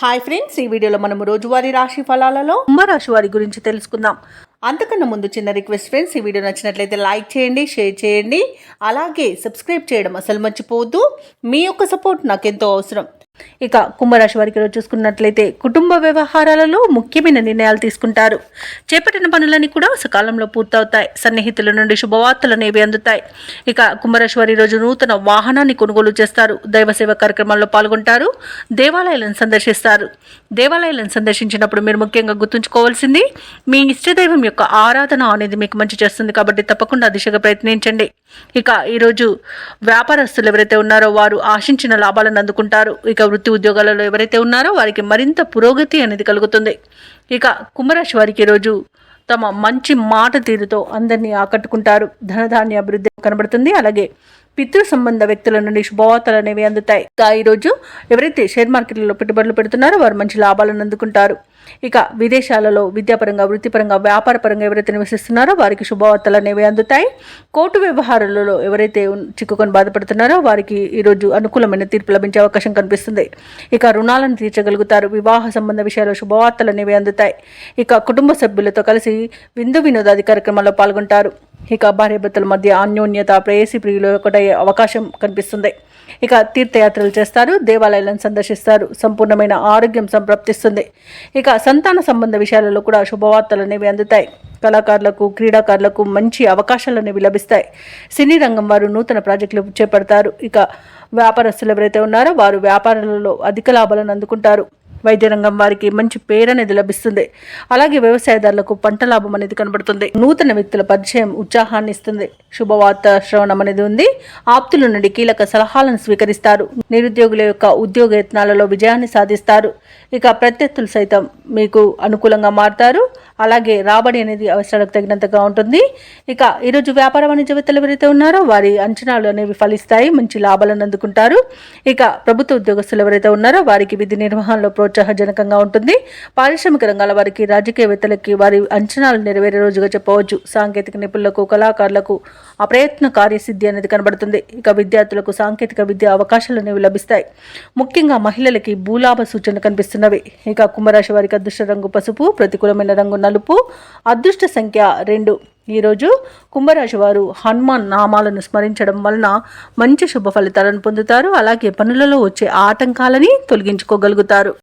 Hi friends, ఈ వీడియోలో మనం రోజువారీ రాశి ఫలాలలో కుంభరాశి వారి గురించి తెలుసుకుందాం. అంతకన్నా ముందు చిన్న రిక్వెస్ట్ ఫ్రెండ్స్, ఈ వీడియో నచ్చినట్లయితే లైక్ చేయండి, షేర్ చేయండి, అలాగే సబ్స్క్రైబ్ చేయడం అసలు మర్చిపోవద్దు. మీ యొక్క సపోర్ట్ నాకెంతో అవసరం. ఇక కుంభరాశి వారికి రోజు చూసుకున్నట్లయితే కుటుంబ వ్యవహారాలలో ముఖ్యమైన నిర్ణయాలు తీసుకుంటారు. చేపట్టిన పనులన్నీ కూడా సకాలంలో పూర్తవుతాయి. సన్నిహితుల నుండి శుభవార్తలు అనేవి అందుతాయి. ఇక కుంభరాశి వారి రోజు నూతన వాహనాన్ని కొనుగోలు చేస్తారు. దైవ సేవ కార్యక్రమాల్లో పాల్గొంటారు. దేవాలయాలను సందర్శిస్తారు. దేవాలయాలను సందర్శించినప్పుడు మీరు ముఖ్యంగా గుర్తుంచుకోవాల్సింది, మీ ఇష్టదైవం యొక్క ఆరాధన అనేది మీకు మంచి చేస్తుంది కాబట్టి తప్పకుండా దిశగా ప్రయత్నించండి. ఇక ఈరోజు వ్యాపారస్తులు ఎవరైతే ఉన్నారో వారు ఆశించిన లాభాలను అందుకుంటారు. ఇక వృత్తి ఉద్యోగాలలో ఎవరైతే ఉన్నారో వారికి మరింత పురోగతి అనేది కలుగుతుంది. ఇక కుంభరాశి వారికి ఈరోజు తమ మంచి మాట తీరుతో అందరినీ ఆకట్టుకుంటారు. ధనధాన్య అభివృద్ధి కనబడుతుంది. అలాగే పితృ సంబంధ వ్యక్తుల నుండి శుభవార్తలు అనేవి అందుతాయి. ఇక ఈరోజు ఎవరైతే షేర్ మార్కెట్లలో పెట్టుబడులు పెడుతున్నారో వారు మంచి లాభాలను అందుకుంటారు. ఇక విదేశాలలో విద్యాపరంగా, వృత్తిపరంగా, వ్యాపారపరంగా ఎవరైతే నివసిస్తున్నారో వారికి శుభవార్తలు అనేవి అందుతాయి. కోర్టు వ్యవహారాలలో ఎవరైతే చిక్కుకొని బాధపడుతున్నారో వారికి ఈరోజు అనుకూలమైన తీర్పు లభించే అవకాశం కనిపిస్తుంది. ఇక రుణాలను తీర్చగలుగుతారు. వివాహ సంబంధ విషయాల్లో శుభవార్తలు అనేవి అందుతాయి. ఇక కుటుంబ సభ్యులతో కలిసి విందు వినోదాది కార్యక్రమాల్లో పాల్గొంటారు. ఇక భార్యాభర్తల మధ్య అన్యోన్యత, ప్రేయసి ప్రియులు ఒకటయ్యే అవకాశం కనిపిస్తుంది. ఇక తీర్థయాత్రలు చేస్తారు. దేవాలయాలను సందర్శిస్తారు. సంపూర్ణమైన ఆరోగ్యం సంప్రాప్తిస్తుంది. ఇక సంతాన సంబంధ విషయాలలో కూడా శుభవార్తలు అనేవి అందుతాయి. కళాకారులకు, క్రీడాకారులకు మంచి అవకాశాలు అనేవి లభిస్తాయి. సినీ రంగం వారు నూతన ప్రాజెక్టులు చేపడతారు. ఇక వ్యాపారస్తులు ఎవరైతే ఉన్నారో వారు వ్యాపారాలలో అధిక లాభాలను అందుకుంటారు. వైద్య రంగం వారికి మంచి పేరు అనేది లభిస్తుంది. అలాగే వ్యవసాయదారులకు పంట లాభం అనేది కనబడుతుంది. నూతన వ్యక్తుల పరిచయం ఉత్సాహాన్ని ఇస్తుంది. శుభవార్త శ్రవణం అనేది ఉంది. ఆప్తుల నుండి కీలక సలహాలను స్వీకరిస్తారు. నిరుద్యోగుల యొక్క ఉద్యోగ యత్నాలలో విజయాన్ని సాధిస్తారు. ఇక ప్రత్యర్థులు సైతం మీకు అనుకూలంగా మారుతారు. అలాగే రాబడి అనేది అవసరాలకు తగినంతగా ఉంటుంది. ఇక ఈరోజు వ్యాపార వాణిజ్యవేత్తలు ఎవరైతే ఉన్నారో వారి అంచనాలు అనేవి ఫలిస్తాయి. మంచి లాభాలను అందుకుంటారు. ఇక ప్రభుత్వ ఉద్యోగస్తులు ఎవరైతే ఉన్నారో వారికి విధి నిర్వహణలో ప్రోత్సాహజనకంగా ఉంటుంది. పారిశ్రామిక రంగాల వారికి, రాజకీయవేత్తలకి వారి అంచనాలు నెరవేరే రోజుగా చెప్పవచ్చు. సాంకేతిక నిపుణులకు, కళాకారులకు అప్రయత్న కార్యసిద్ధి అనేది కనబడుతుంది. ఇక విద్యార్థులకు సాంకేతిక విద్య అవకాశాలు అనేవి లభిస్తాయి. ముఖ్యంగా మహిళలకి భూలాభ సూచన కనిపిస్తున్నవి. ఇక కుంభరాశి వారికి అదృష్ట రంగు పసుపు, ప్రతికూలమైన రంగు నలుపు, అదృష్ట సంఖ్య 2. ఈరోజు కుంభరాశి వారు హనుమాన్ నామాలను స్మరించడం వలన మంచి శుభ ఫలితాలను పొందుతారు. అలాగే పనులలో వచ్చే ఆటంకాలని తొలగించుకోగలుగుతారు.